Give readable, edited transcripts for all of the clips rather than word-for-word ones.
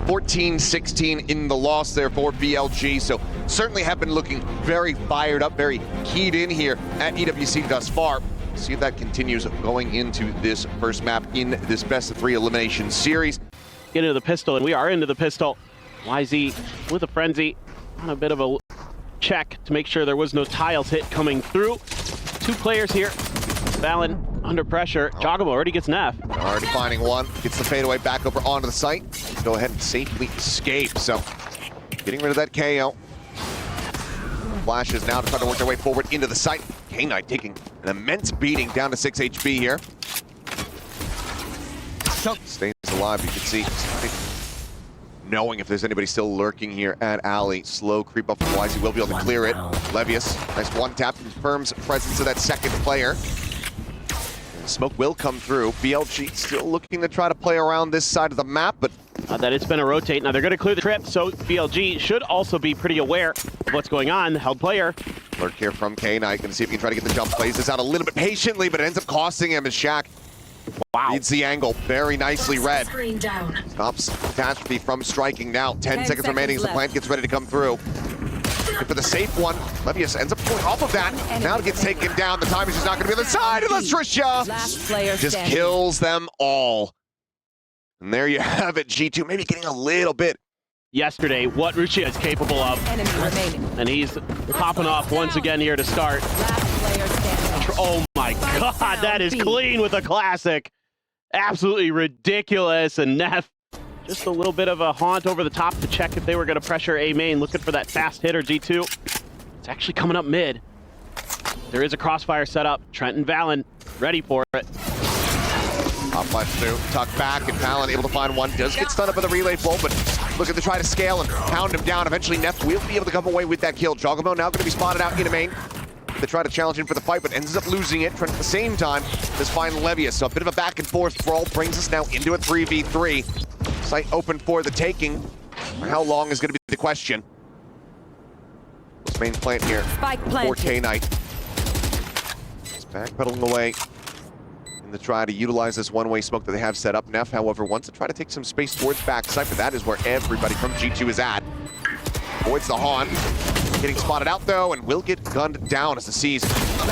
14-16 in the loss there for BLG. So certainly have been looking very fired up, very keyed in here at EWC thus far. See if that continues going into this first map in this best of 3 elimination series. Get into the pistol, and we are into the pistol. YZ with a frenzy on a bit of a check to make sure there was no tiles hit coming through. 2 players here. Valen under pressure. Joggable already gets Neff. Already finding one. Gets the fadeaway back over onto the site. Go ahead and safely escape. So getting rid of that KO. Flashes now to try to work their way forward into the site. K-Knight taking an immense beating down to 6 HP here. Stays alive, you can see. Knowing if there's anybody still lurking here at Alley. Slow creep up from YZ, will be able to clear it. Levius, nice one tap, confirms presence of that second player. Smoke will come through. BLG still looking to try to play around this side of the map, but that it's been a rotate. Now they're going to clear the trip, so BLG should also be pretty aware of what's going on. Held player. Lurk here from K-Knight. Going to see if he can try to get the jump. Plays this out a little bit patiently, but it ends up costing him as Shaq. Wow. Reads the angle. Very nicely read. Down. Stops Catastrophe from striking now. 10 seconds remaining as the plant gets ready to come through. And for the safe one, Levius ends up pulling off of that. Now it gets taken down. The time is just not going to be on the side. Unless Trisha just kills them all. And there you have it. G2 maybe getting a little bit. Yesterday, what Ruchia is capable of. Enemy remaining. And he's popping off once again here to start. Oh my god, that is clean with a classic. Absolutely ridiculous. And Neff, just a little bit of a haunt over the top to check if they were going to pressure A main, looking for that fast hitter. G2. It's actually coming up mid. There is a crossfire set up. Trent and Valen ready for it. Top flash through, tuck back, and Valen able to find one. Does get stunned up by the relay pull, but looking to try to scale and pound him down. Eventually, Neff will be able to come away with that kill. Joggamo now going to be spotted out in a main. They try to challenge him for the fight, but ends up losing it. Trent at the same time does find Levius. So a bit of a back and forth brawl brings us now into a 3v3. Site open for the taking. How long is going to be the question? This main plant here for K-Knight. It's backpedaling away in the try to utilize this one-way smoke that they have set up. Neff, however, wants to try to take some space towards backside, but that is where everybody from G2 is at. Avoids the haunt. Getting spotted out though, and will get gunned down as the C's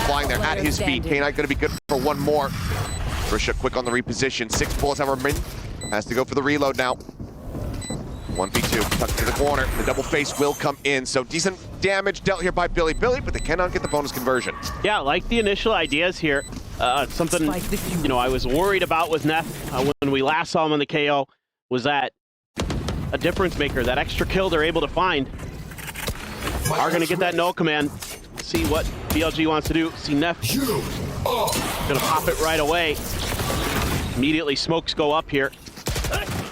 flying there at his feet. K-Knight going to be good for one more. Trisha quick on the reposition. 6 bullets have remained. Has to go for the reload now. 1v2, tucked to the corner. The double face will come in, so decent damage dealt here by Bilibili, but they cannot get the bonus conversion. Yeah, like the initial ideas here. Something, you know, I was worried about with Neff when we last saw him on the KO was that a difference maker, that extra kill they're able to find. Are going to get that no command. See what BLG wants to do. See Neff going to pop it right away. Immediately smokes go up here.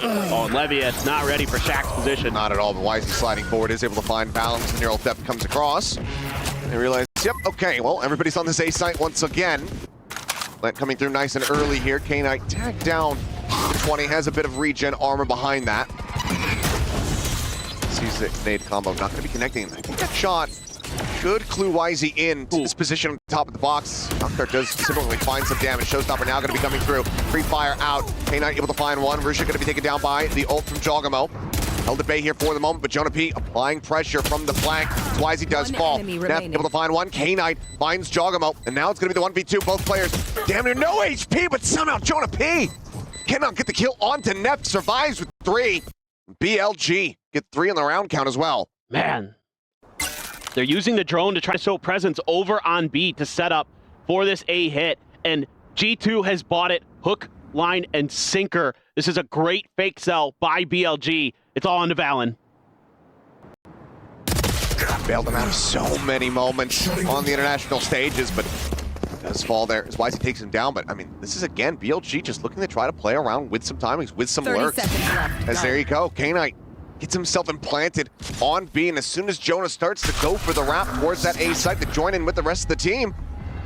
Oh, and Levius not ready for Shaq's position. Not at all, but YZ sliding forward is able to find balance. And Neural Theft comes across. They realize, yep, okay, well, everybody's on this A site once again. That coming through nice and early here. K-Knight tagged down to 20, has a bit of regen armor behind that. Sees the nade combo, not going to be connecting. I think that shot should clue YZ in to this position on the top of the box. Knockdart does similarly find some damage. Showstopper now going to be coming through. Free fire out. K-Knight able to find one. Rusha going to be taken down by the ult from Joggamo. Held at bay here for the moment, but Jonah P applying pressure from the flank. YZ does fall. Neff able to find one. K-Knight finds Joggamo, and now it's going to be the 1v2. Both players damn near no HP, but somehow Jonah P cannot get the kill onto Neff. Survives with 3. BLG get 3 on the round count as well. Man, they're using the drone to try to show presence over on B to set up for this A hit, and G2 has bought it hook, line, and sinker. This is a great fake sell by BLG. It's all on to Valen. Bailed them out of so many moments on the international stages, but does fall there as YZ takes him down. But I mean, this is again BLG just looking to try to play around with some timings, with some lurks. As there you go, K-Knight gets himself implanted on B, and as soon as Jonah starts to go for the wrap towards that A site to join in with the rest of the team,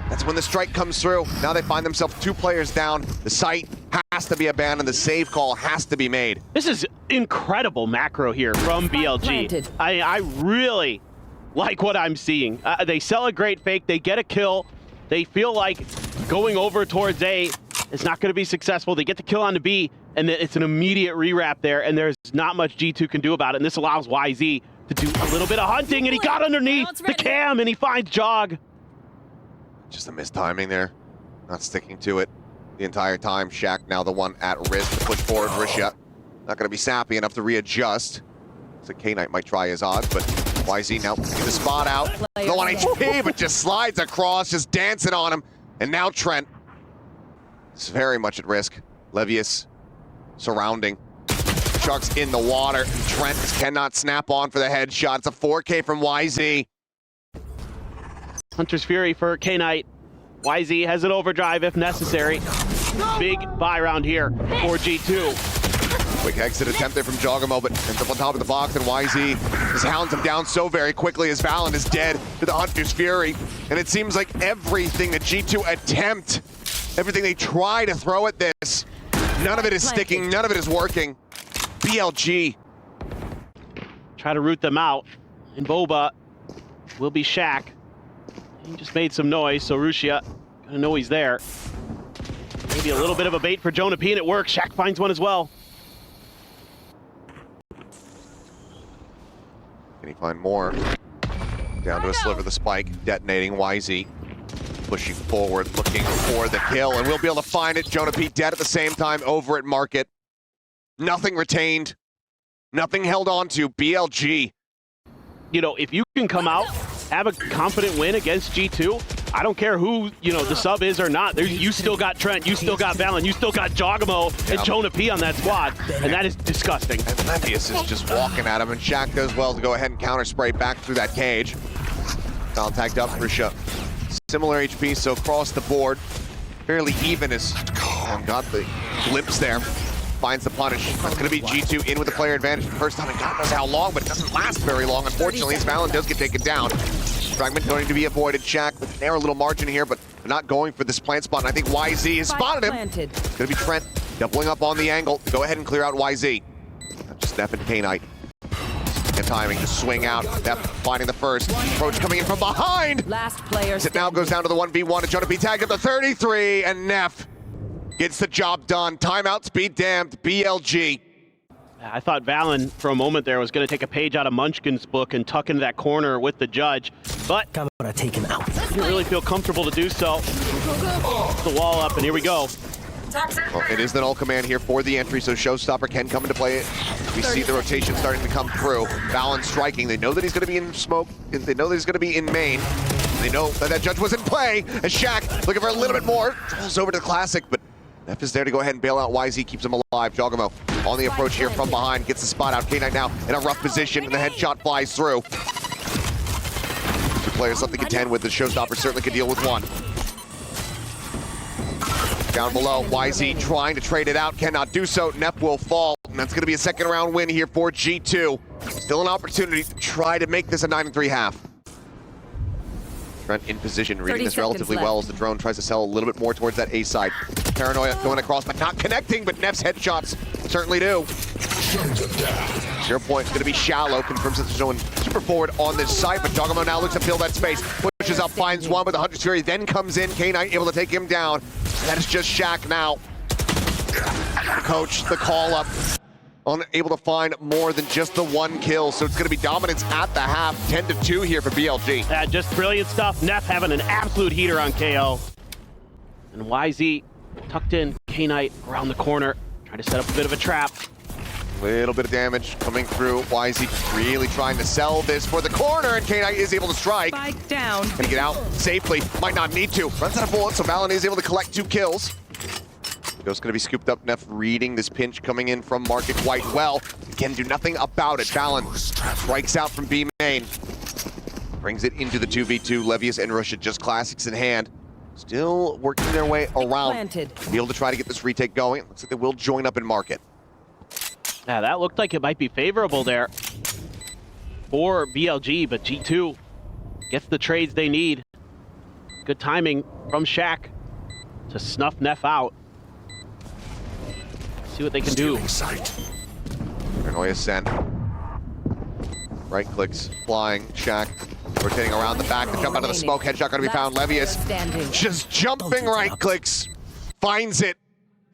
that's when the strike comes through. Now they find themselves 2 players down. The site has to be abandoned. The save call has to be made. This is incredible macro here from BLG. I really like what I'm seeing. They sell a great fake. They get a kill. They feel like going over towards A is not going to be successful. They get the kill on to B. and then it's an immediate rewrap there, and there's not much G2 can do about it, and this allows YZ to do a little bit of hunting, and he got underneath the cam, and he finds Jog. Just a missed timing there. Not sticking to it the entire time. Shaq now the one at risk to push forward. Risha not going to be sappy enough to readjust. So K-Knight might try his odds, but YZ now get the spot out. Low on HP, but just slides across, just dancing on him. And now Trent is very much at risk. Levius surrounding. Chuck's in the water. Trent cannot snap on for the headshot. It's a 4K from YZ. Hunter's Fury for K-Knight. YZ has an overdrive if necessary. Big buy round here for G2. Quick exit attempt there from Jogamo, but ends up on top of the box, and YZ just hounds him down so very quickly as Valen is dead to the Hunter's Fury. And it seems like everything that G2 attempt, everything they try to throw at this, none of it is sticking, none of it is working. BLG. Try to root them out, and Boba will be Shaq. He just made some noise, so Rushia gonna know he's there. Maybe a little bit of a bait for Jonah P, and it works. Shaq finds one as well. Can he find more? Down to a sliver, the spike, detonating YZ. Pushing forward, looking for the kill, and we'll be able to find it. Jonah P dead at the same time over at Market. Nothing retained. Nothing held on to. BLG. You know, if you can come out, have a confident win against G2, I don't care who, you know, the sub is or not. You still got Trent, you still got Valen, you still got Jogamo and Jonah P on that squad, and that is disgusting. And Levius is just walking at him, and Shaq does well to go ahead and counter spray back through that cage. Foul tagged up for Risha. Similar HP, so across the board, fairly even as got the glimpse there. Finds the punish. It's going to be G2 in with the player advantage for the first time in God knows how long, but it doesn't last very long. Unfortunately, as Valen does get taken down. Fragment going to be avoided. Shaq with a narrow little margin here, but they're not going for this plant spot, and I think YZ has spotted him. It's going to be Trent doubling up on the angle. Go ahead and clear out YZ. Not just Neff and K-Knight. And timing to swing out. Neff finding the first. Approach coming in from behind. Last player. It now goes down to the 1v1, and Jonah P tagged at the 33, and Neff gets the job done. Timeouts be damned. BLG. I thought Valen, for a moment there, was going to take a page out of Munchkin's book and tuck into that corner with the judge, but I'm gonna take him out. didn't really feel comfortable to do so. The wall up, and here we go. Well, it is the null command here for the entry, so Showstopper can come into play. We see the rotation starting to come through. Valen striking. They know that he's going to be in smoke. They know that he's going to be in main. They know that that judge was in play. And Shaq looking for a little bit more. Rolls over to the Classic, but Neff is there to go ahead and bail out YZ, keeps him alive. Jogamo on the approach here from behind, gets the spot out. K-Knight now in a rough position, and the headshot flies through. Two players left to contend with. The Showstopper certainly could deal with one. Down below, YZ trying to trade it out, cannot do so. Neff will fall, and that's going to be a second round win here for G2. Still an opportunity to try to make this a 9-3 half. Trent in position, reading this relatively well as the drone tries to sell a little bit more towards that A side. Paranoia going across, but not connecting, but Neff's headshots certainly do. 0 point, going to be shallow, confirms that there's no one super forward on this side, but Jogamo now looks to fill that space. Pushes up, finds one, but the Hunter's Fury then comes in. K-Knight able to take him down. That is just Shaq now. Coach, the call up. Unable to find more than just the one kill, so it's going to be dominance at the half. 10-2 here for BLG. Just brilliant stuff. Neff having an absolute heater on KO. And YZ tucked in. K-Knight around the corner, trying to set up a bit of a trap. Little bit of damage coming through. YZ just really trying to sell this for the corner, and K-Knight is able to strike. Spike down. Can get out safely. Might not need to. Runs out of bullets, so Valen is able to collect 2 kills. Ghost going to be scooped up. Neff reading this pinch coming in from Market quite well. Can do nothing about it. Valen strikes out from B main. Brings it into the 2v2. Levius and Russia just classics in hand. Still working their way around. Be able to try to get this retake going. Looks like they will join up in Market. Yeah, that looked like it might be favorable there for BLG, but G2 gets the trades they need. Good timing from Shaq to snuff Neff out. See what they can do. Paranoia sent. Right clicks, flying. Shaq rotating around the back to jump out of the smoke. Headshot going to be found. Levius just jumping right clicks. Finds it.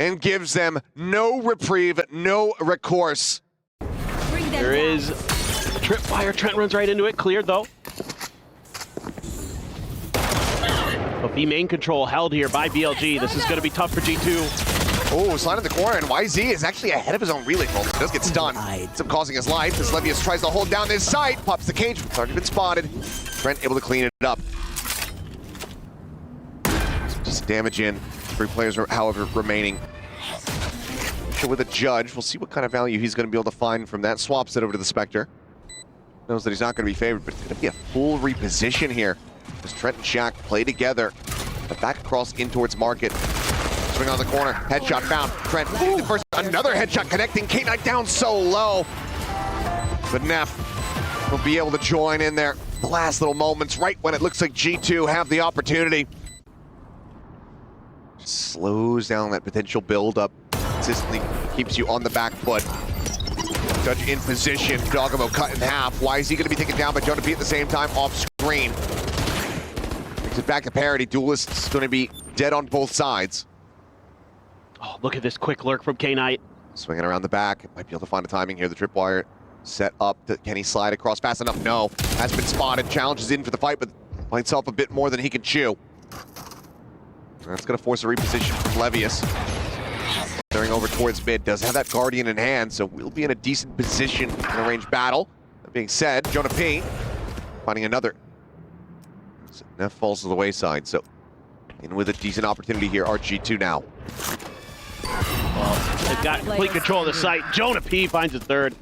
and gives them no reprieve, no recourse. There is a tripwire. Trent runs right into it. Cleared, though. But B main control held here by BLG. This is going to be tough for G2. Oh, slide in the corner, and YZ is actually ahead of his own relay bolt. Does get stunned. Ends up causing his life as Levius tries to hold down this site. Pops the cage. Target been spotted. Trent able to clean it up. Just damage in. 3 players, however, remaining. With a judge, we'll see what kind of value he's going to be able to find from that. Swaps it over to the Spectre. Knows that he's not going to be favored, but it's going to be a full reposition here as Trent and Shaq play together. But back across in towards Market. Swing on the corner. Headshot found. Trent the first. Another headshot connecting. K-Knight down so low. But Neff will be able to join in there. The last little moments, right when it looks like G2 have the opportunity. Just slows down that potential build-up. Consistently keeps you on the back foot. Judge in position. Dogamo cut in half. Why is he going to be taken down by Jonah P at the same time off screen? Makes it back to parity. Duelist's going to be dead on both sides. Oh, look at this quick lurk from K-Knight. Swinging around the back. Might be able to find the timing here. The tripwire set up. Can he slide across fast enough? No. Has been spotted. Challenges in for the fight, but bites off a bit more than he can chew. That's going to force a reposition from Levius. Clearing over towards mid. Does have that Guardian in hand, so we'll be in a decent position in a range battle. That being said, Jonah P finding another. Neff falls to the wayside, so in with a decent opportunity here. RG2 now. Well, they've got complete control of the site. Jonah P finds his third.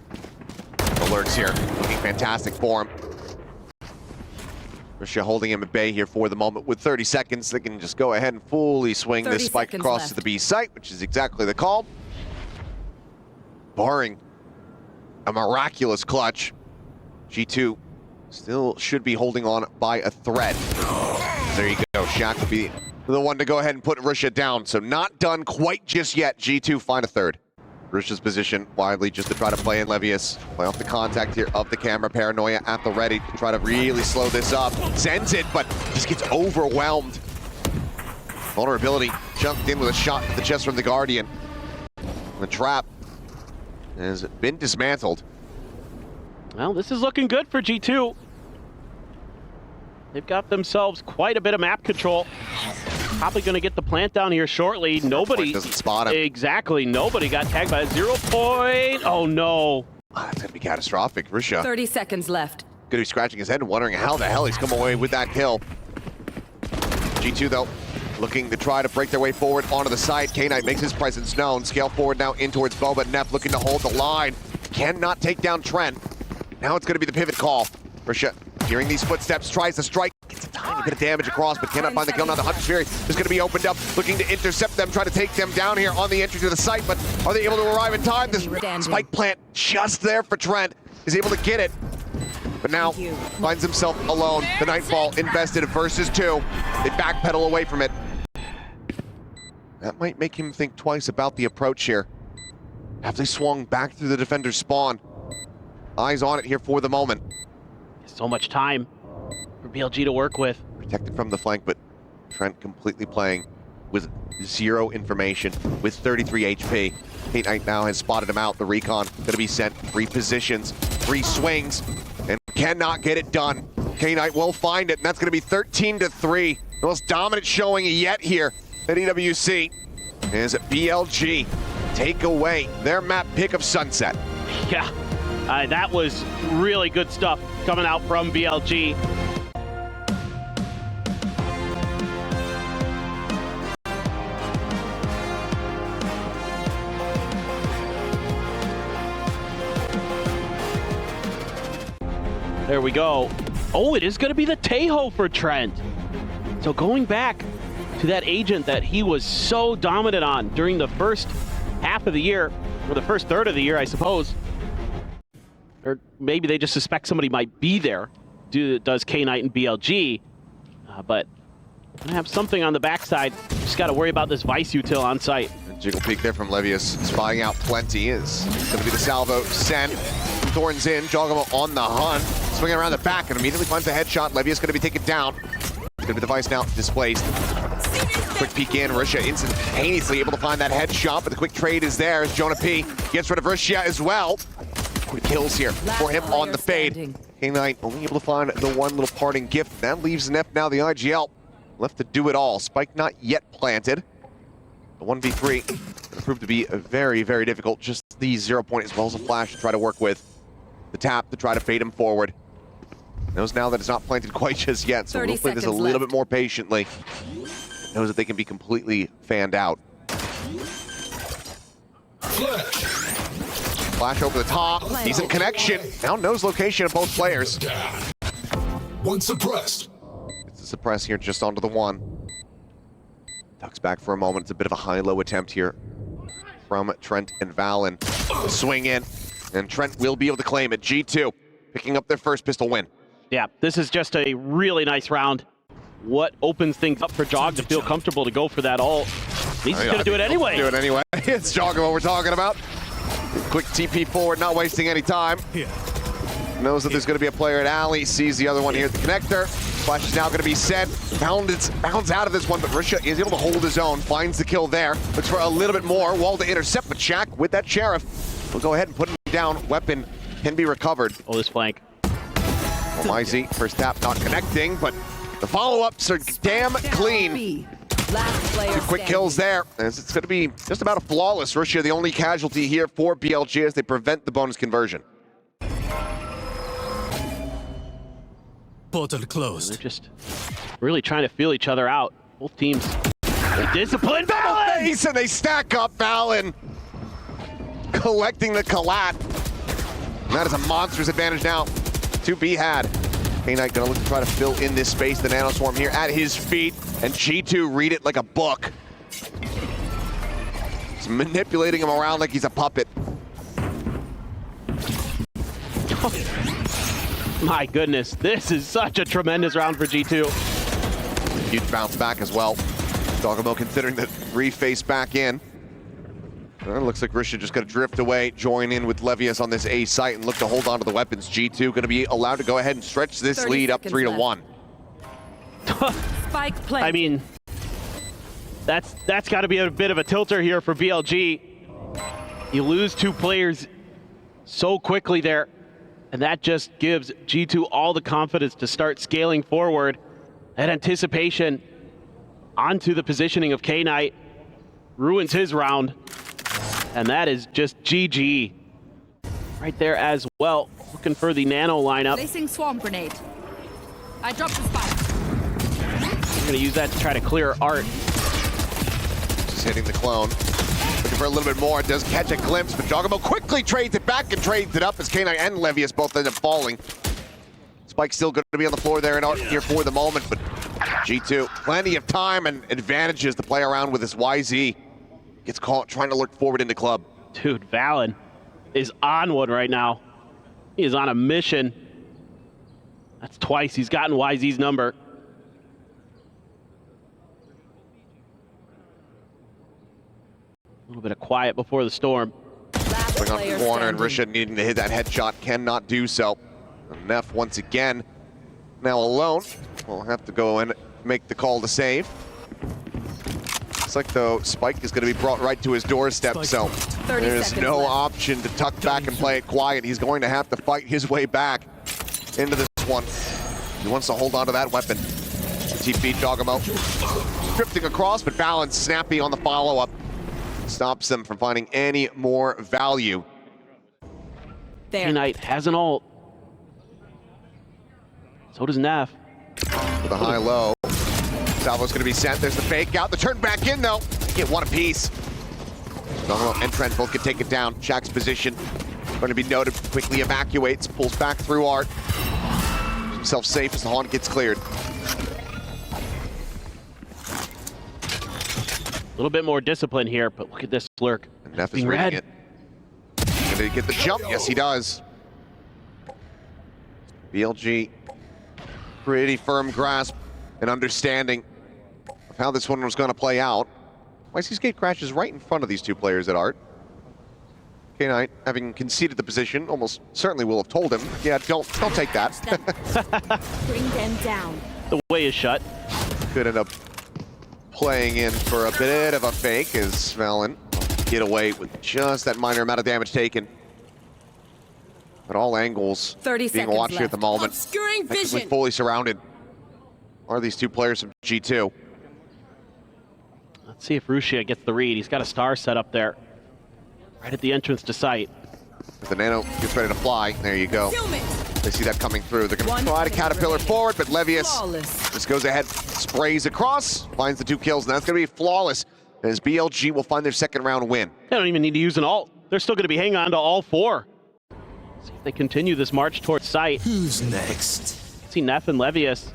Alerts here, looking fantastic for him. Russia holding him at bay here for the moment with 30 seconds. They can just go ahead and fully swing this spike across to the B site, which is exactly the call. Barring a miraculous clutch, G2 still should be holding on by a thread. There you go. Shaq will be the one to go ahead and put Russia down. So not done quite just yet. G2 find a third. Russia's position widely just to try to play in Levius. Play off the contact here of the camera. Paranoia at the ready to try to really slow this up. Sends it, but just gets overwhelmed. Vulnerability jumped in with a shot to the chest from the Guardian. The trap has been dismantled. Well, this is looking good for G2. They've got themselves quite a bit of map control. Probably going to get the plant down here shortly. Nobody doesn't spot him. Exactly. Nobody got tagged by a 0 point. Oh no. That's going to be catastrophic. Russia 30 seconds left. Going to be scratching his head and wondering how the hell he's come away with that kill. G2 though, looking to try to break their way forward onto the side. K-Knight makes his presence known. Scale forward now in towards Boba. Neff looking to hold the line. Cannot take down Trent. Now it's going to be the pivot call. Russia hearing these footsteps, tries to strike. Gets a tiny bit of damage across, but cannot find the kill. Now the Hunter's Fury is going to be opened up, looking to intercept them, try to take them down here on the entry to the site, but are they able to arrive in time? This spike plant just there for Trent is able to get it, but now finds himself alone. The Nightfall invested versus 2. They backpedal away from it. That might make him think twice about the approach here. Have they swung back through the defender's spawn? Eyes on it here for the moment. So much time for BLG to work with. Protected from the flank, but Trent completely playing with 0 information, with 33 HP. K-Knight now has spotted him out. The recon going to be sent. 3 positions, 3 swings, and cannot get it done. K-Knight will find it, and that's going to be 13-3. The most dominant showing yet here at EWC is BLG take away their map pick of Sunset. Yeah, that was really good stuff coming out from BLG. There we go. Oh, it is going to be the Tejo for Trent. So going back to that agent that he was so dominant on during the first half of the year, or the first third of the year, I suppose. Or maybe they just suspect somebody might be there, does K-Knight and BLG. But I have something on the backside. Just got to worry about this Vice util on site. Jiggle peek there from Levius, spying out plenty. Is going to be the salvo sent. Thorns in, Jogamo on the hunt. Swinging around the back and immediately finds a headshot. Levius going to be taken down. It's going to be the Vice now displaced. Quick peek in, Russia instantaneously able to find that headshot, but the quick trade is there as Jonah P gets rid of Russia as well. Quick kills here for him on the fade. K9 only able to find the one little parting gift. That leaves Neff now the IGL left to do it all. Spike not yet planted. The 1v3 gonna prove to be very, very difficult. Just the 0 point as well as a flash to try to work with. The tap to try to fade him forward. Knows now that it's not planted quite just yet, so we'll play this a little bit more patiently. Knows that they can be completely fanned out. Flash over the top, decent connection. Now knows location of both players. One suppressed. It's a suppress here just onto the one. Ducks back for a moment. It's a bit of a high-low attempt here from Trent and Valen. Swing in, and Trent will be able to claim it. G2 picking up their first pistol win. Yeah, this is just a really nice round. What opens things up for Jog to feel comfortable to go for that ult? He's just gonna do it anyway. Do it anyway. It's Jogamo we're talking about. Quick TP forward, not wasting any time. Knows that there's going to be a player at alley, sees the other one here at the connector. Flash is now going to be sent. Bounds out of this one, but Russia is able to hold his own, finds the kill there. Looks for a little bit more. Wall to intercept, but Shaq with that Sheriff will go ahead and put him down. Weapon can be recovered. Oh, this flank. YZ, first tap not connecting, but the follow-ups are damn clean. Quick kills there, as it's going to be just about a flawless. Russia the only casualty here for BLG as they prevent the bonus conversion. Portal closed. They're just really trying to feel each other out. Both teams disciplined. Valen! And they stack up. Valen collecting the collat. And that is a monstrous advantage now to be had. K9 gonna look to try to fill in this space. The nanoswarm here at his feet, and G2 read it like a book. He's manipulating him around like he's a puppet. My goodness, this is such a tremendous round for G2. Huge bounce back as well. Dogamo considering the reface back in. It looks like Russia just going to drift away, join in with Levius on this A site and look to hold on to the weapons. G2 going to be allowed to go ahead and stretch this lead up 3-1. Spike play. I mean, that's got to be a bit of a tilter here for BLG. You lose 2 players so quickly there, and that just gives G2 all the confidence to start scaling forward. That anticipation onto the positioning of K-Knight ruins his round. And that is just GG right there as well. Looking for the nano lineup. Placing swarm grenade. I dropped the spike. I'm gonna use that to try to clear Art. Just hitting the clone. Looking for a little bit more. Does catch a glimpse, but Jogamo quickly trades it back and trades it up as K9 and Levius both end up falling. Spike's still going to be on the floor there and Art here for the moment, but G2, plenty of time and advantages to play around with this YZ. Gets caught trying to look forward into club. Dude, Valen is on one right now. He is on a mission. That's twice he's gotten YZ's number. A little bit of quiet before the storm. Swing on the corner and Russia needing to hit that headshot, cannot do so. And Neff once again now alone. We'll have to go and make the call to save. Looks like though Spike is going to be brought right to his doorstep, so there's no option to tuck back and play it quiet. He's going to have to fight his way back into this one. He wants to hold on to that weapon. TP Jogamo drifting across, but Valen snappy on the follow-up. Stops them from finding any more value. K-Knight has an ult. So does Neff. With a high-low. Salvo's going to be sent. There's the fake out. The turn back in, though. Get one apiece. Jogamo and Trent both can take it down. Shaq's position going to be noted. Quickly evacuates. Pulls back through Art. Keeps himself safe as the haunt gets cleared. A little bit more discipline here, but look at this lurk. And Neff is reading it. Going to get the jump. Yes, he does. BLG, pretty firm grasp and understanding of how this one was going to play out. YC's gate crashes right in front of these two players at Art. K9, having conceded the position, almost certainly will have told him, yeah, don't take that. Bring them down. The way is shut. Could end up playing in for a bit of a fake as Valen get away with just that minor amount of damage taken. At all angles, 30 being seconds watched here at the moment. Obscuring Effectively vision. fully surrounded. Are these two players from G2? Let's see if Rusia gets the read. He's got a star set up there, right at the entrance to site. The Nano gets ready to fly. There you go. They see that coming through. They're going to try to caterpillar forward, but Levius just goes ahead, sprays across, finds the 2 kills, and that's going to be flawless as BLG will find their second round win. They don't even need to use an ult. They're still going to be hanging on to all 4. See if they continue this march towards site. Who's next? See Neff and Levius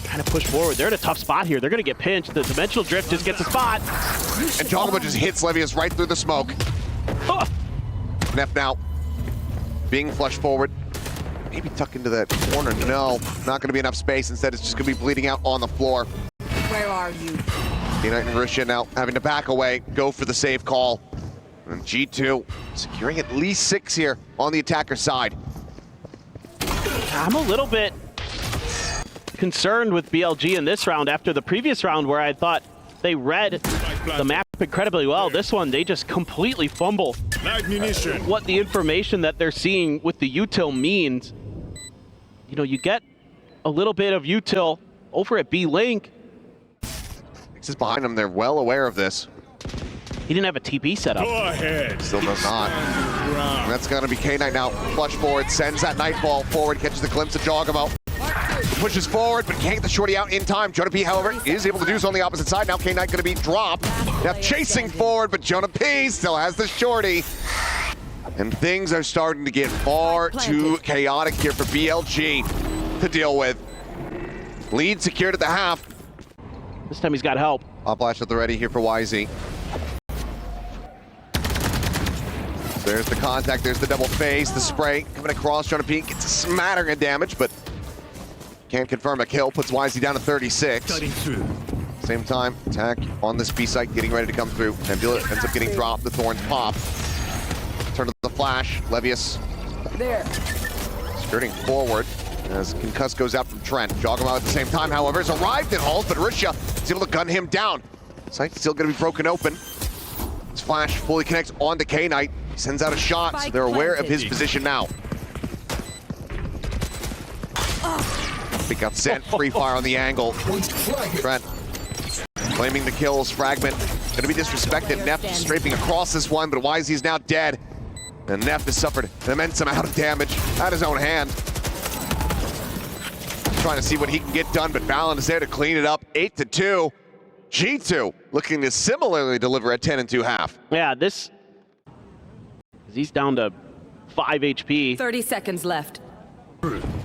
trying to push forward. They're in a tough spot here. They're going to get pinched. The Dimensional Drift just gets a spot. And Jogamo just hits Levius right through the smoke. Oh. Neff now being flushed forward. Maybe tuck into that corner. No, not going to be enough space. Instead, it's just going to be bleeding out on the floor. Where are you? Knight and Russia now having to back away, go for the save call. And G2 securing at least 6 here on the attacker side. I'm a little bit concerned with BLG in this round after the previous round where I thought they read the map incredibly well. This one, they just completely fumble what the information that they're seeing with the util means. You know, you get a little bit of util over at B-Link. Is behind them. They're well aware of this. He didn't have a TP set up. Go ahead. Still does not. And that's going to be K-Knight now. Flush forward, sends that Nightfall forward, catches the glimpse of Jogamo. Pushes forward, but can't get the shorty out in time. Jonah P, however, is able to do so on the opposite side. Now K-Knight going to be dropped. Now chasing forward, but Jonah P still has the shorty. And things are starting to get far too chaotic here for BLG to deal with. Lead secured at the half. This time he's got help. Uplash at the ready here for YZ. There's the contact, there's the double phase, the spray coming across. Jonah P gets a smattering of damage, but can't confirm a kill. Puts YZ down to 36. Same time, attack on this B site getting ready to come through. Nebula ends up getting dropped. The Thorns pop. Turn to the flash. Levius There. skirting forward as Concuss goes out from Trent. Jogamo at the same time, however, has arrived at Halls, but Russia is able to gun him down. Site's still going to be broken open. His flash fully connects onto K-Knight. Sends out a shot, so they're aware of his position now. Pick up sent, free fire on the angle. Trent claiming the kills, fragment. Gonna be disrespected. Neff scraping across this one, but YZ's now dead. And Neff has suffered an immense amount of damage at his own hand. Trying to see what he can get done, but Valen is there to clean it up. 8-2. G2 looking to similarly deliver at 10 2/2. Yeah, this... He's down to 5 HP. 30 seconds left.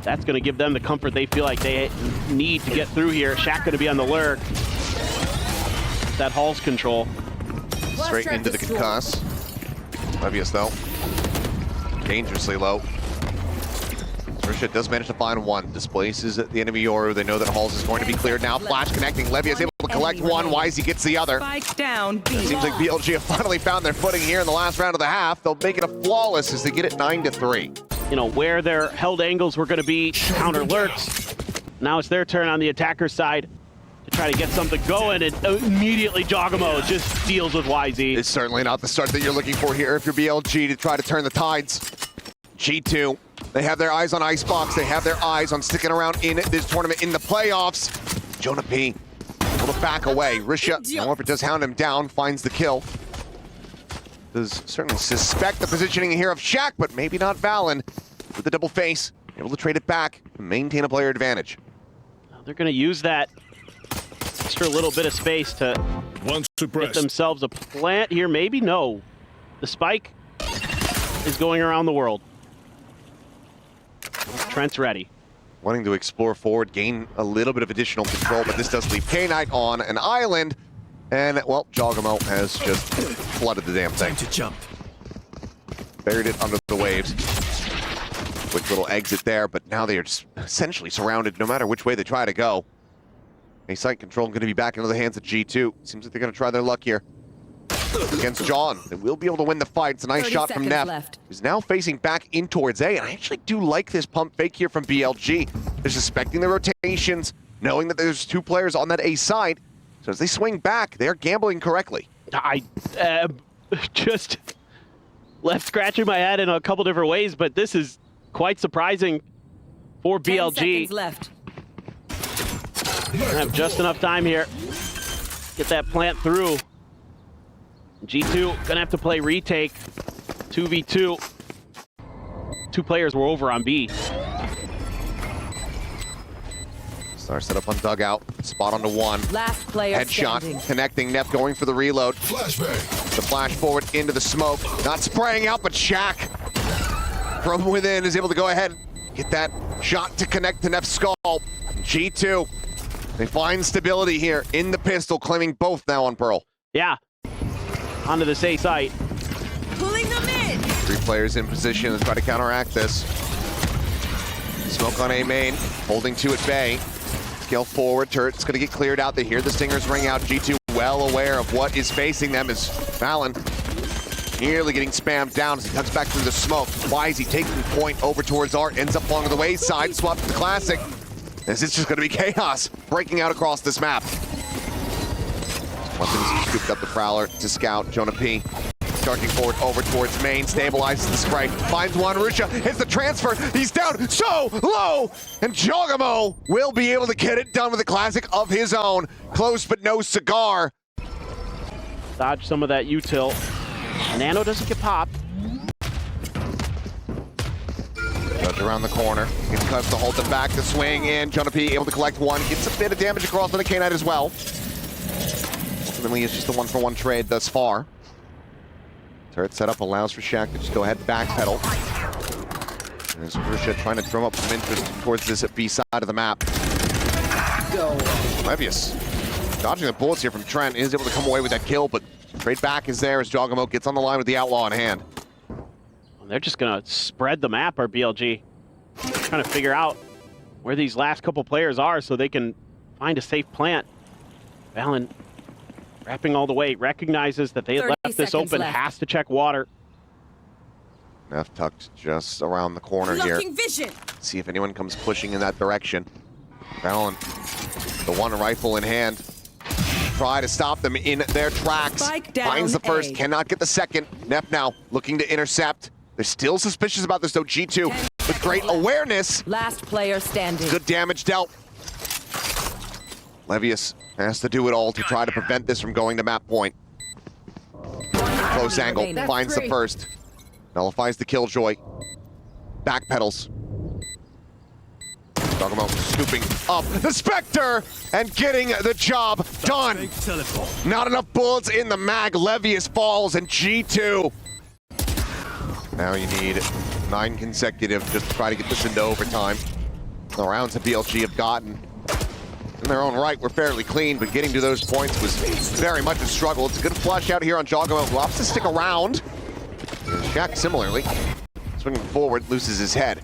That's going to give them the comfort they feel like they need to get through here. Shaq going to be on the lurk. That Hall's control. Straight into the concuss. Levius though, dangerously low. Russia does manage to find one. Displaces the enemy Yoru. They know that Halls is going to be cleared now. Flash connecting. Levius able to collect one. YZ gets the other. Spike down. It seems like BLG have finally found their footing here in the last round of the half. They'll make it a flawless as they get it 9-3. You know, where their held angles were going to be counter lurks. Now it's their turn on the attacker side to try to get something going, and immediately Jogamo just deals with YZ. It's certainly not the start that you're looking for here if you're BLG to try to turn the tides. G2, they have their eyes on Icebox. They have their eyes on sticking around in this tournament in the playoffs. Jonah P able to back away. Risha, however, does hound him down, finds the kill. Does certainly suspect the positioning here of Shaq, but maybe not Valen. With the double face, able to trade it back and maintain a player advantage. They're going to use that extra little bit of space to get themselves a plant here. Maybe no. The spike is going around the world. Trent's ready. Wanting to explore forward, gain a little bit of additional control, but this does leave K-Knight on an island. And, well, Jogamo has just flooded the damn thing. Time to jump. Buried it under the waves. Quick little exit there, but now they are just essentially surrounded no matter which way they try to go. A site control going to be back into the hands of G2. Seems like they're going to try their luck here. Against John. They will be able to win the fight. It's a nice shot from Neff. He's now facing back in towards A, and I actually do like this pump fake here from BLG. They're suspecting the rotations, knowing that there's 2 players on that A side. So as they swing back, they're gambling correctly. I just left scratching my head in a couple different ways, but this is quite surprising for 10 BLG. seconds left. I have just enough time here. Get that plant through. G2 gonna have to play retake. 2v2. 2 players were over on B. Star set up on dugout. Spot onto one. Last player Headshot standing. connecting. Neff going for the reload. Flashbang. The flash forward into the smoke. Not spraying out, but Shaq from within is able to go ahead and get that shot to connect to Neff's skull. G2, they find stability here in the pistol, claiming both now on Pearl. Yeah. Onto the safe site. Pulling them in. 3 players in position to try to counteract this. Smoke on A main, holding 2 at bay. Scale forward, turret's gonna get cleared out. They hear the stingers ring out. G2 well aware of what is facing them as Fallon nearly getting spammed down as he tucks back through the smoke. Why is he taking point over towards Art? Ends up along the wayside, swaps to the Classic. As it's just gonna be chaos breaking out across this map. Weapons scooped up the Prowler to scout. Jonah P. Charging forward over towards main, stabilizes the spray, finds one. Rusha hits the transfer. He's down so low, and Jogamo will be able to get it done with a Classic of his own. Close but no cigar. Dodge some of that util. Nano doesn't get popped. Judge around the corner. Gets cuts to hold them back. The swing in. Jonah P able to collect one. Gets a bit of damage across on the K-Knight as well. Ultimately, it's just a 1-for-1 trade thus far. Turret setup allows for Shaq to just go ahead and backpedal. There's Rusha trying to drum up some interest towards this B side of the map. Levius dodging the bullets here from Trent is able to come away with that kill, but trade back is there as Jogamo gets on the line with the Outlaw in hand. They're just gonna spread the map, our BLG. Trying to figure out where these last couple players are so they can find a safe plant. Valen wrapping all the way, recognizes that they had left this open, has to check water. Neff tucked just around the corner here. Vision. See if anyone comes pushing in that direction. Valen, the one rifle in hand. Try to stop them in their tracks. Finds the first, cannot get the second. Neff now looking to intercept. They're still suspicious about this though. G2 with great awareness. Last player standing. Good damage dealt. Levius has to do it all to try to prevent this from going to map point. Close angle, finds the first. Nullifies the Killjoy. Backpedals. Talking about scooping up the Spectre and getting the job done. Not enough bullets in the mag. Levius falls and G2. Now you need 9 consecutive just to try to get this into overtime. The rounds that BLG have gotten in their own right were fairly clean, but getting to those points was very much a struggle. It's a good flush out here on Jogamo, who opts to stick around. Shaq similarly, swinging forward, loses his head.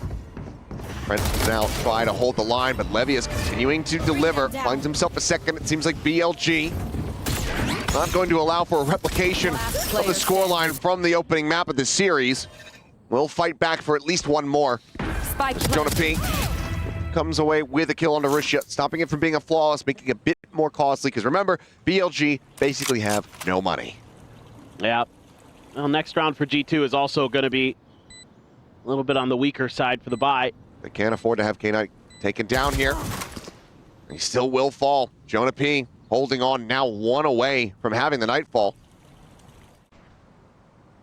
Trent now try to hold the line, but Levy is continuing to deliver. Finds himself a second. It seems like BLG not going to allow for a replication of the scoreline from the opening map of this series. We'll fight back for at least one more. Jonah P comes away with a kill on Russia, stopping it from being a flawless, making it a bit more costly, because remember, BLG basically have no money. Yeah. Well, next round for G2 is also going to be a little bit on the weaker side for the bye. They can't afford to have K-Knight taken down here. He still will fall. Jonah P holding on, now 1 away from having the Nightfall.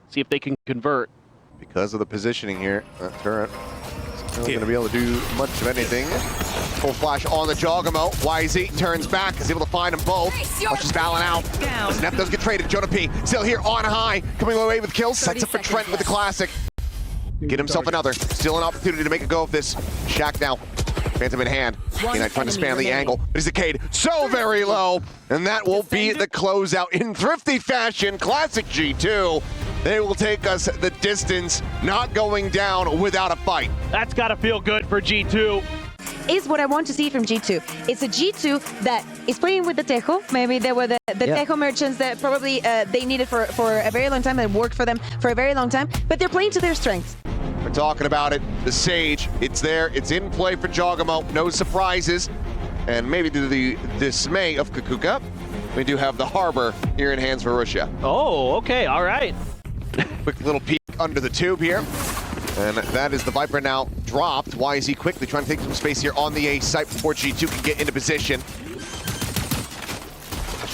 See if they can convert. Because of the positioning here, that turret isn't going to be able to do much of anything. Full flash on the Jogamo. YZ turns back, is able to find them both. Pushes Valen out. Snap does get traded. Jonah P still here on high, coming away with kills. Sets up for Trent with the classic. Get himself another. Still an opportunity to make a go of this. Shaq now. Phantom in hand. K-Knight trying to spam the angle, but he's decayed so very low. And that will be the closeout in thrifty fashion. Classic G2. They will take us the distance, not going down without a fight. That's got to feel good for G2. Is what I want to see from G2. It's a G2 that is playing with the Tejo. Maybe they were the Tejo merchants that probably they needed for a very long time and worked for them for a very long time, but they're playing to their strengths. We're talking about it. The Sage, it's there. It's in play for Jogamo. No surprises. And maybe to the dismay of Kukuka, We do have the harbor here in hands for Russia. Oh, okay, all right. Quick little peek under the tube here. And that is the Viper now dropped. YZ quickly trying to take some space here on the A site before G2 can get into position.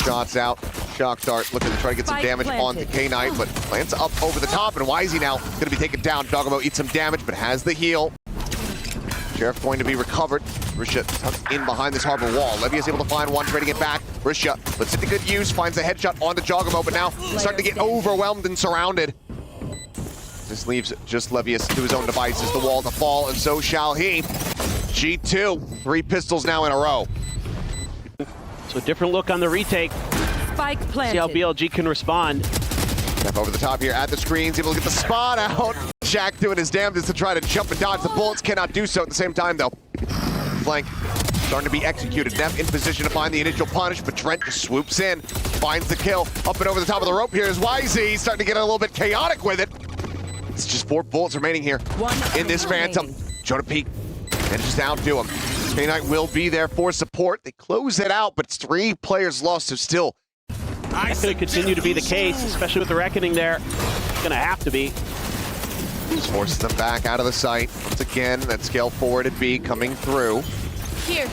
Shots out. Shock dart looking to try to get some damage onto K-Knight, but plants up over the top, and YZ now going to be taken down. Dogamo eats some damage, but has the heal. Sheriff going to be recovered. Risha tucked in behind this harbor wall. Levy is able to find one, trading it back. Risha puts it to good use, finds a headshot onto Jogamo, but now starting to get overwhelmed and surrounded. This leaves just Levius to his own devices, the wall to fall, and so shall he. G2, 3 pistols now in a row. So different look on the retake. Spike planted. See how BLG can respond. Step over the top here at the screens, able to get the spot out. Shaq doing his damnedest to try to jump and dodge the bullets, cannot do so at the same time though. Flank starting to be executed. Neff in position to find the initial punish, but Trent just swoops in, finds the kill. Up and over the top of the rope here is YZ, starting to get a little bit chaotic with it. It's just 4 bullets remaining here in this Phantom. Jonah Peak manages to outdo him. K-Knight will be there for support. They close it out, but it's 3 players lost, so still. That's going to continue to be the case, especially with the Reckoning there. It's going to have to be. Just forces them back out of the site. Once again, that scale forward at B coming through. Here.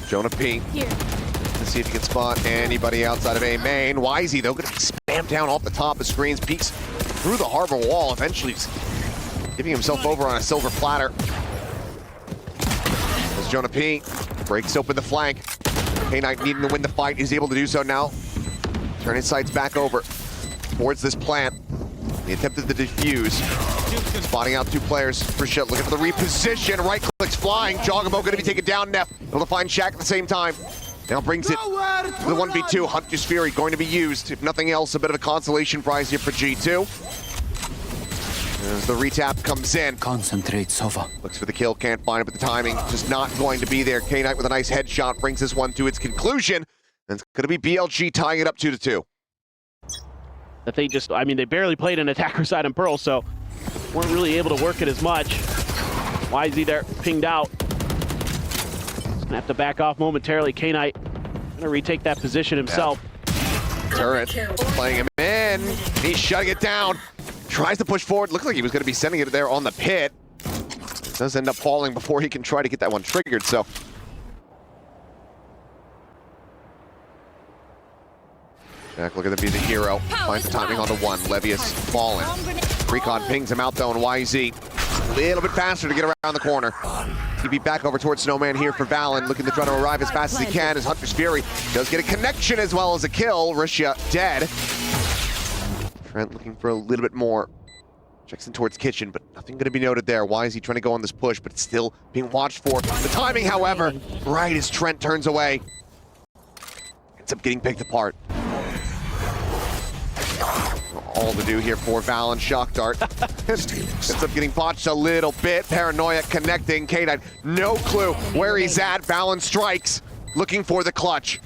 Jonah P. Here. Let's see if he can spot anybody outside of A main. YZ, though, going to spam down off the top of screens. Peeks through the harbor wall, eventually giving himself over on a silver platter. As Jonah P breaks open the flank. K-Knight needing to win the fight is able to do so now. Turn his sights back over towards this plant. He attempted to defuse. Spotting out 2 players for shit. Looking for the reposition. Right clicks flying. Jogamo going to be taken down. Neff able to find Shaq at the same time. Now brings it to the 1v2. Hunter's Fury going to be used. If nothing else, a bit of a consolation prize here for G2. As the retap comes in. Concentrate, Sova. Looks for the kill, can't find it, but the timing just not going to be there. K-Knight with a nice headshot brings this one to its conclusion. And it's going to be BLG tying it up 2-2. That they just, I mean, they barely played an attacker side in Pearl, so weren't really able to work it as much. YZ there, pinged out. Gonna have to back off momentarily. K-Knight gonna retake that position himself. Yeah. Turret playing him in. He's shutting it down. Tries to push forward. Looks like he was going to be sending it there on the pit. It does end up falling before he can try to get that one triggered, so. Jack looking to be the hero. Finds the timing onto 1. Levius falling. Recon pings him out though, and YZ a little bit faster to get around the corner. TP back over towards Snowman here for Valen, looking to try to arrive as fast as he can as Hunter's Fury does get a connection as well as a kill. Risha dead. Trent looking for a little bit more. Checks in towards kitchen, but nothing going to be noted there. Why is he trying to go on this push, but it's still being watched for. The timing, however, right as Trent turns away. Ends up getting picked apart. All to do here for Valen. Shock dart. Ends up getting botched a little bit. Paranoia connecting. K-Knight, no clue where he's at. Valen strikes, looking for the clutch.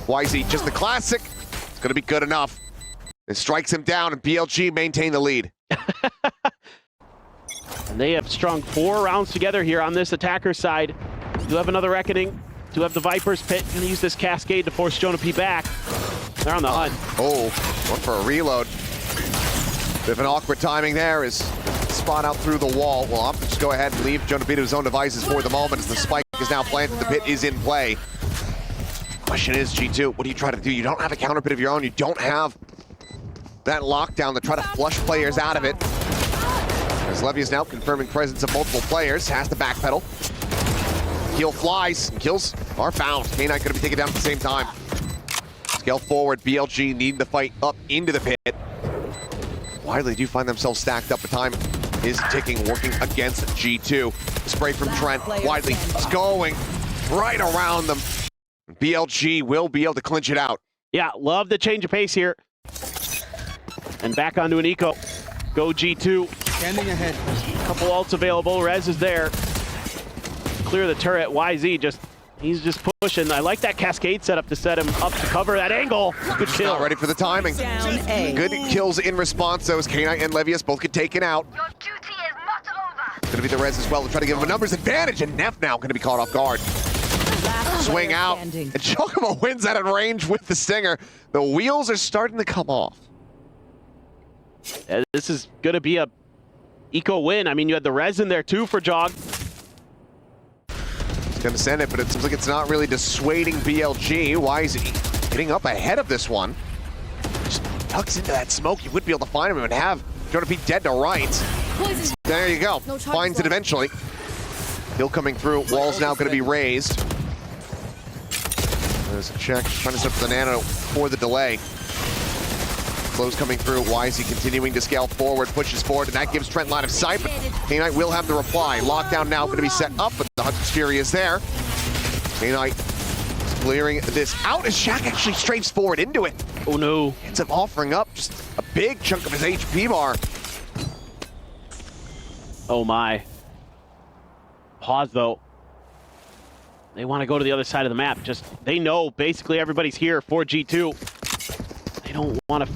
YZ, just the classic. It's going to be good enough. It strikes him down, and BLG maintain the lead. And they have strung 4 rounds together here on this attacker side. Do have another Reckoning. Do have the Viper's Pit. Gonna use this Cascade to force Jonah P back. They're on the hunt. Oh, one for a reload. Bit of an awkward timing there as spot out through the wall. Well, I'll just go ahead and leave Jonah P to his own devices for the moment as the spike is now planted. The pit is in play. Question is, G2, what do you try to do? You don't have a counter pit of your own. You don't have that lockdown to try to flush players out of it. As Levy is now confirming presence of multiple players, has to backpedal. Heal flies, and kills are found. K-Knight going to be taken down at the same time. Scale forward, BLG needing to fight up into the pit. Widely do find themselves stacked up. The time is ticking, working against G2. The spray from Trent. Widely is going right around them. BLG will be able to clinch it out. Yeah, love the change of pace here. And back onto an eco. Go G2. Standing ahead. Couple ults available. Rez is there. Clear the turret. YZ he's just pushing. I like that Cascade setup to set him up to cover that angle. Good kill. Not ready for the timing. Good kills in response. Those K-Knight and Levius both get taken out. Your duty is not over. Going to be the Rez as well to try to give him a numbers advantage, and Neff now going to be caught off guard. swing out. And Giacomo wins that at range with the stinger. The wheels are starting to come off. This is going to be a eco win. I mean, you had the res in there too for Jog. He's going to send it, but it seems like it's not really dissuading BLG. Why is he getting up ahead of this one? Just tucks into that smoke. You wouldn't be able to find him. It would have Jonah P dead to right. There you go. No Finds it eventually. Hill coming through. Wall's now going to be raised. There's a check. Trying to set up the nano for the delay. Close coming through. Why is he continuing to scale forward? Pushes forward, and that gives Trent line of sight. But K-Knight will have the reply. Lockdown now going to be set up, but the Hunter's Fury is there. K-Knight clearing this out as Shaq actually strafes forward into it. Oh no. Ends up offering up just a big chunk of his HP bar. Oh my. Pause though. They want to go to the other side of the map. Just, they know basically everybody's here for G2. They don't want to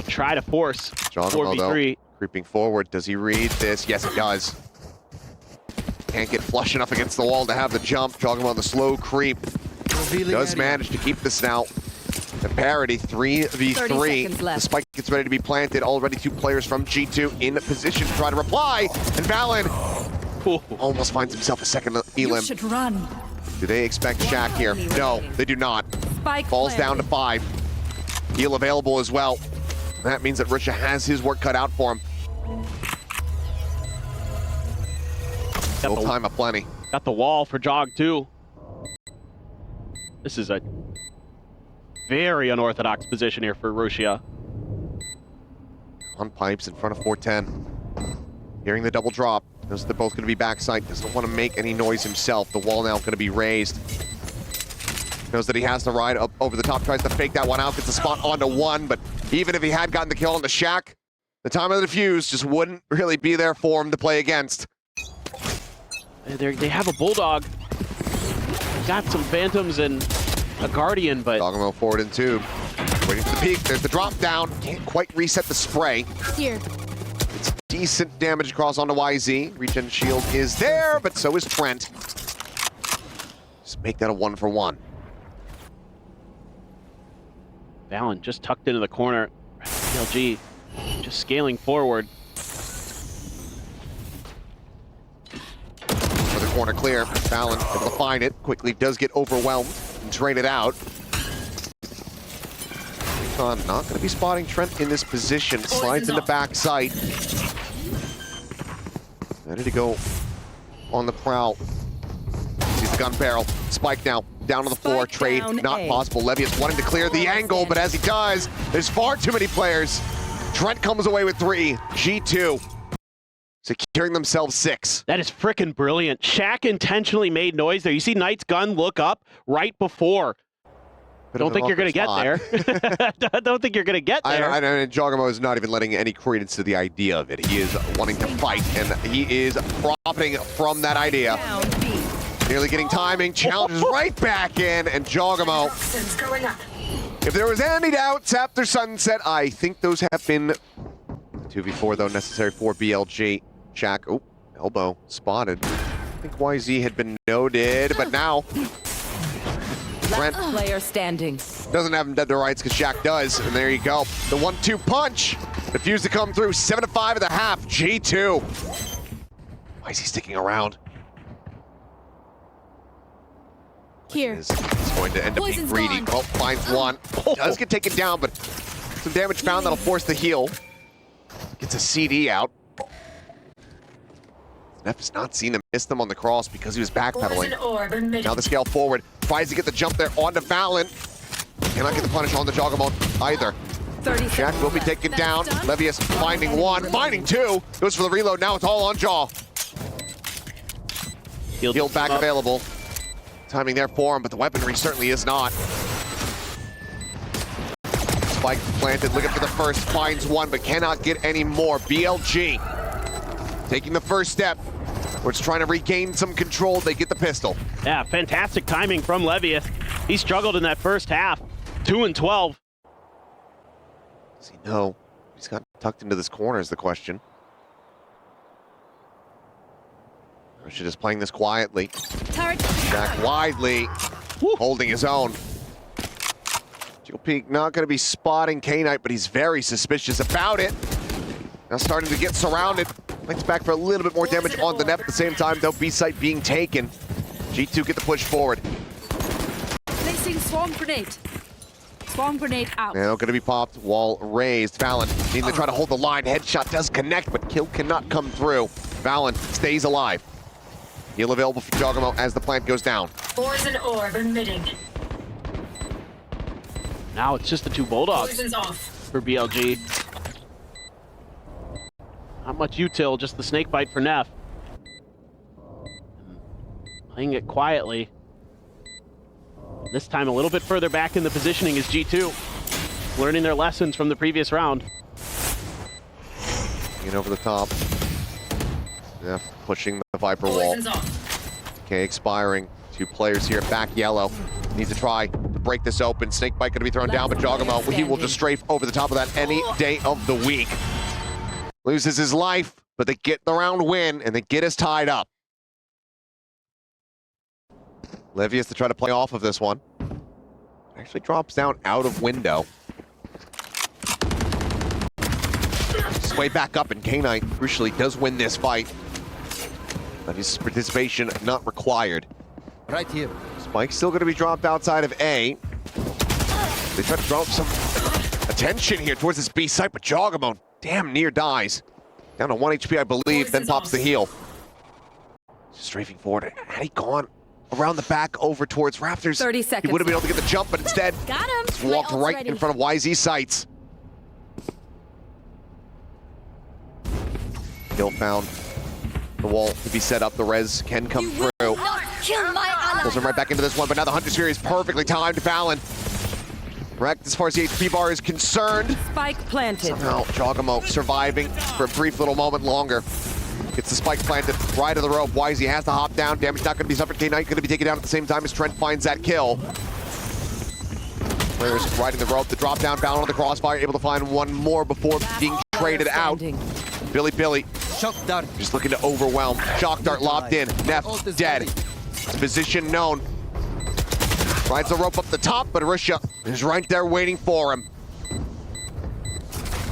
try to force 4v3. Creeping forward. Does he read this? Yes, he does. Can't get flush enough against the wall to have the jump. Giacomo on the slow creep. Does manage to keep this now. The parity, 3v3. The spike gets ready to be planted. Already 2 players from G2 in position to try to reply. And Valen almost finds himself a second elim. Should run. Do they expect Shaq here? No, they do not. Spike Falls down to 5. Heal available as well. That means that Russia has his work cut out for him. Full time aplenty. Got the wall for Jog too. This is a very unorthodox position here for Russia. On pipes in front of 410. Hearing the double drop. Knows they're both going to be backside. Doesn't want to make any noise himself. The wall now going to be raised. Knows that he has to ride up over the top. Tries to fake that one out. Gets a spot onto 1. But even if he had gotten the kill on the Shaq, the time of the defuse just wouldn't really be there for him to play against. They have a Bulldog. They got some Phantoms and a Guardian, but... Giacomo forward in tube. Waiting for the peak. There's the drop down. Can't quite reset the spray. Here. It's decent damage across onto YZ. Regen shield is there, but so is Trent. Just make that a 1-for-1. Valen just tucked into the corner. LG just scaling forward. For the corner clear. Valen able to find it. Quickly does get overwhelmed and trade it out. Not going to be spotting Trent in this position. Slides into backside. Ready to go on the prowl. Sees the gun barrel. Spike now. Down on the floor. Trade not possible. Levius wanting to clear the angle, but as he does, there's far too many players. Trent comes away with 3. G2 securing themselves 6. That is frickin' brilliant. Shaq intentionally made noise there. You see Knight's gun look up right before. I don't think you're going to get there. I don't think you're going to get there. I know, and Giacomo is not even letting any credence to the idea of it. He is wanting to fight, and he is profiting from that idea. Nearly getting timing, challenges right back in, and Giacomo. If there was any doubts after sunset, I think those have been 2v4 though necessary for BLG. Shaq, oh, elbow spotted. I think YZ had been noted, but now Trent Player standing. doesn't have him dead to rights because Shaq does, and there you go. The 1-2 punch. Refused to come through. 7-5 at the half. G2. Why is he sticking around? Here. He's going to end up being greedy. Gone. Oh, finds one. Does get taken down, but some damage found that'll force the heal. Gets a CD out. Neff has not seen him miss them on the cross because he was backpedaling. Now the scale forward. Tries to get the jump there onto Valen. Cannot get the punish on the Giacomo either. Shaq will be taken down. Levius finding 1, finding 2. Goes for the reload. Now it's all on Jaw. Heal back available. Timing there for him, but the weaponry certainly is not. Spike planted, looking for the first, finds 1, but cannot get any more. BLG taking the first step. We're just trying to regain some control. They get the pistol. Yeah, fantastic timing from Levius. He struggled in that first half. 2 and 12. Does he know? He's got tucked into this corner is the question. Russia just playing this quietly. Turret. Back widely, holding his own. Jiggle Peak not going to be spotting K-Knight, but he's very suspicious about it. Now starting to get surrounded. Lights back for a little bit more damage on the net at the same time, though. B-site being taken. G2 get the push forward. Placing swarm grenade. Swarm grenade out. Now going to be popped, wall raised. Valen needing to try to hold the line. Headshot does connect, but kill cannot come through. Valen stays alive. Heal available for Jogamo as the plant goes down. Poison orb emitting. Now it's just the two Bulldogs Poison's off. for BLG. Not much util, just the snake bite for Neff. Playing it quietly. This time a little bit further back in the positioning is G2. Learning their lessons from the previous round. Getting over the top. Neff pushing the Viper wall. Poison's off. Okay, expiring. Two players here, back yellow. Needs to try to break this open. Snake bite going to be thrown down, but Jogamo, he will just strafe over the top of that any day of the week. Loses his life, but they get the round win, and they get us tied up. Levius to try to play off of this one. Actually drops down out of window. Just way back up, and K-Knight crucially does win this fight. But his participation not required. Right here. Spike's still going to be dropped outside of A. They try to drop some attention here towards this B site, but Jogamo damn near dies. Down to 1 HP, I believe, then pops the heal. Just strafing forward. Had he gone around the back over towards Raptors, 30 he seconds. would have been able to get the jump, but instead, Got him. just walked My ult's right ready. in front of YZ sights. Kill found. The wall to be set up. The res can come through. Kill my ally. Pulls him right back into this one, but now the Hunter's Fury is perfectly timed. Valen wrecked as far as the HP bar is concerned. Spike planted. Somehow Jogamo surviving for a brief little moment longer. Gets the spike planted right to the rope. YZ has to hop down. Damage not going to be suffered. K-Knight going to be taken down at the same time as Trent finds that kill. Players riding the rope. The drop down, Valen on the crossfire, able to find one more before being traded out. Bilibili Shock dart. just looking to overwhelm. Shock dart lobbed in. Neff dead. Position known. Rides the rope up the top, but Arisha is right there waiting for him.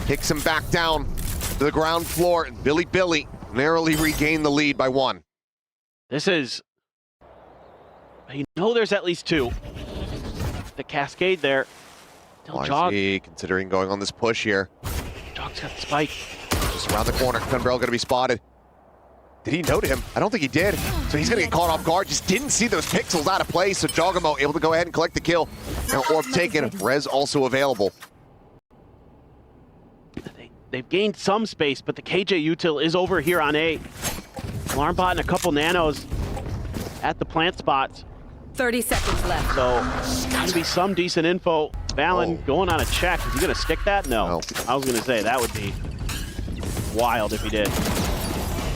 Kicks him back down to the ground floor, and Bilibili narrowly regained the lead by 1. This is... You know there's at least 2. The cascade there. Still Jog. YZ considering going on this push here. Jog's got the spike. Just around the corner. Gunbarrel going to be spotted. Did he note him? I don't think he did. So he's going to get caught off guard. Just didn't see those pixels out of place. So Jogamo able to go ahead and collect the kill. Now Orb taken. Res also available. They've gained some space, but the KJ util is over here on A. Alarm bot and a couple nanos at the plant spots. 30 seconds left. So, gonna be some decent info. Valen going on a check. Is he gonna stick that? No. I was gonna say that would be wild if he did.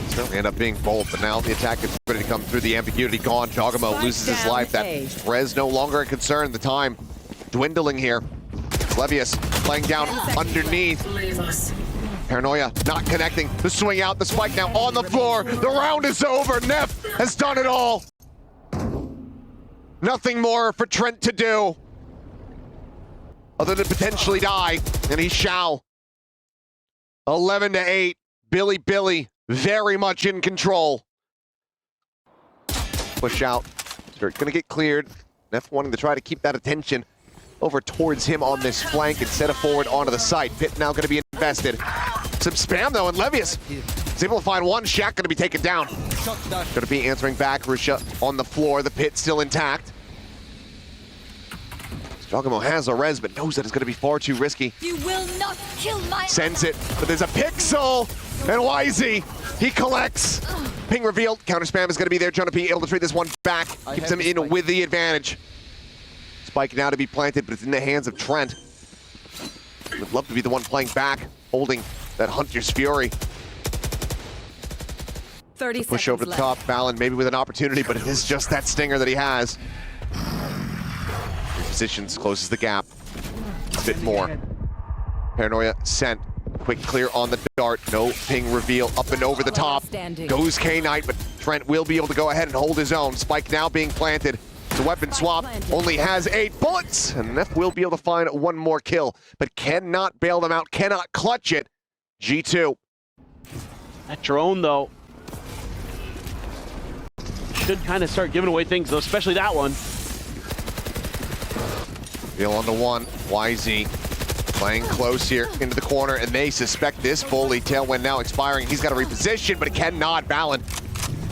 Certainly end up being both, but now the attack is ready to come through. The ambiguity gone. Jogamo loses his life. That res no longer a concern. The time dwindling here. Levius playing down underneath. Leave us. Paranoia not connecting. The swing out, the spike now on the floor. The round is over. Neff has done it all. Nothing more for Trent to do other than potentially die, and he shall. 11-8. Bilibili very much in control. Push out. They're going to get cleared. Neff wanting to try to keep that attention over towards him on this flank instead of forward onto the site. Pit now going to be invested. Some spam though, and Levius is able to find one. Shaq going to be taken down. Going to be answering back. Rusha on the floor. The pit still intact. Jogamo has a res, but knows that it's going to be far too risky. You will not kill my Sends it, but there's a pixel, and YZ, he collects. Ping revealed. Counter spam is going to be there. Jonah P able to trade this one back. Keeps him in with the advantage. Spike now to be planted, but it's in the hands of Trent. Would love to be the one playing back, holding that Hunter's Fury. 30 Push over the top, Valen maybe with an opportunity, but it is just that stinger that he has. Positions closes the gap a bit more. Paranoia sent. quick clear on the dart. No ping reveal. Up and over the top. Goes K-Knight, but Trent will be able to go ahead and hold his own. Spike now being planted. It's a weapon swap. Only has 8 bullets. And Neff will be able to find one more kill, but cannot bail them out, cannot clutch it. G2. That drone, though, should kind of start giving away things, though, especially that one. Deal on the one. YZ playing close here into the corner, and they suspect this bully. Tailwind now expiring. He's got to reposition, but it cannot. Valen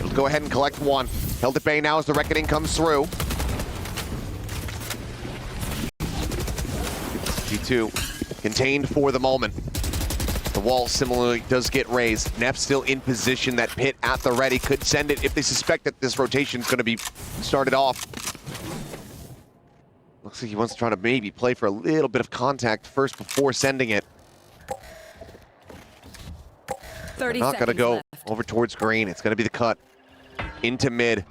will go ahead and collect one. Held at bay now as the reckoning comes through. G2 contained for the moment. The wall similarly does get raised. Neff still in position. That pit at the ready could send it if they suspect that this rotation is going to be started off. Looks like he wants to try to maybe play for a little bit of contact first before sending it. 30 Not going to go left. over towards green. It's going to be the cut into mid.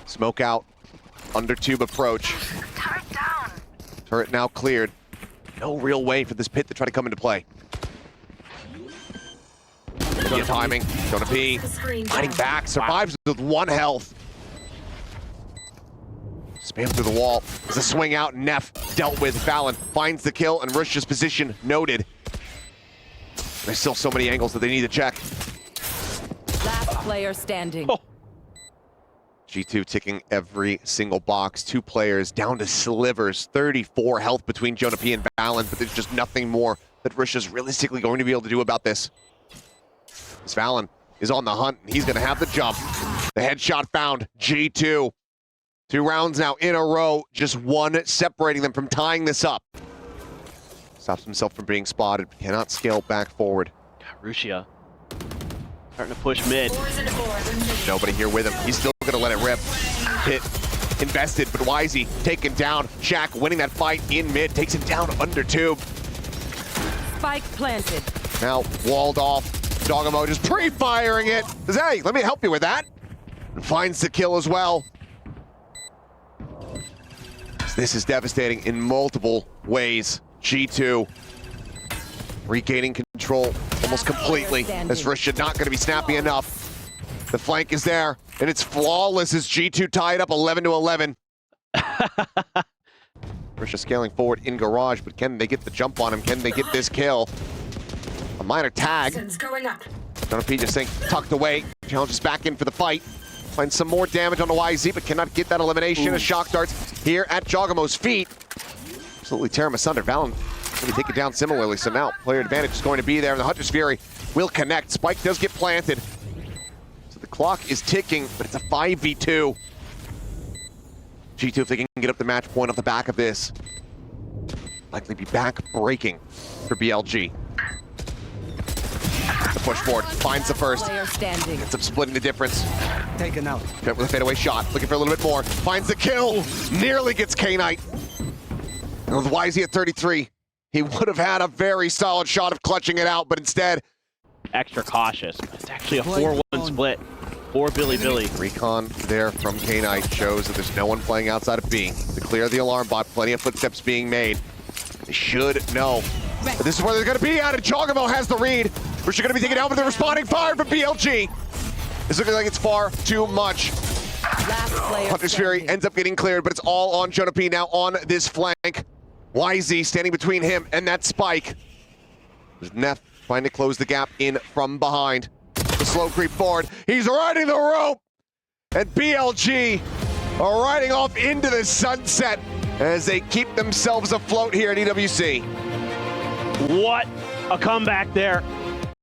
Smoke out. Under tube approach. Turret now cleared. No real way for this pit to try to come into play. Good timing. Gonna be fighting back. Survives with 1 health. Spam through the wall. There's a swing out. Neff dealt with. Valen finds the kill and Rush's position noted. There's still so many angles that they need to check. Last player standing. Oh. G2 ticking every single box. 2 players down to slivers. 34 health between Jonah P and Valen, but there's just nothing more that Rush is realistically going to be able to do about this. As Valen is on the hunt, he's going to have the jump. The headshot found. G2. 2 rounds now in a row. Just 1 separating them from tying this up. Stops himself from being spotted. Cannot scale back forward. Rushia starting to push mid. Nobody here with him. He's still going to let it rip. Hit invested, but YZ taken down. Shaq winning that fight in mid. Takes him down under tube. Spike planted. Now walled off. Dogamo just pre-firing it. Says, hey, let me help you with that. And finds the kill as well. This is devastating in multiple ways. G2 regaining control almost completely, as Russia not going to be snappy enough. The flank is there, and it's flawless as G2 tied up 11-11. Russia scaling forward in garage, but can they get the jump on him? Can they get this kill? A minor tag. Jonah P just saying tucked away. Challenges back in for the fight. Finds some more damage on the YZ, but cannot get that elimination. A shock darts here at Jogamo's feet. Absolutely tear him asunder. Valen going to take it down similarly, so now player advantage is going to be there, and the Hunter's Fury will connect. Spike does get planted. So the clock is ticking, but it's a 5v2. G2, if they can get up the match point off the back of this, likely be back breaking for BLG. The push forward, finds the first. Ends up splitting the difference. Taken out. With a fadeaway shot, looking for a little bit more. Finds the kill, nearly gets K-Knight. And with YZ at 33, he would have had a very solid shot of clutching it out, but instead... Extra cautious. It's actually a 4-1 split for Bilibili. Recon there from K-Knight shows that there's no one playing outside of B. To clear the alarm bot, plenty of footsteps being made. They should know. But this is where they're going to be at, and Jogamo has the read. We're going to be taken out with the responding fire from BLG. It's looking like it's far too much. Hunter's Fury ends up getting cleared, but it's all on Jonah P now on this flank. YZ standing between him and that spike. There's Neff trying to close the gap in from behind. The slow creep forward. He's riding the rope. And BLG are riding off into the sunset as they keep themselves afloat here at EWC. What a comeback there.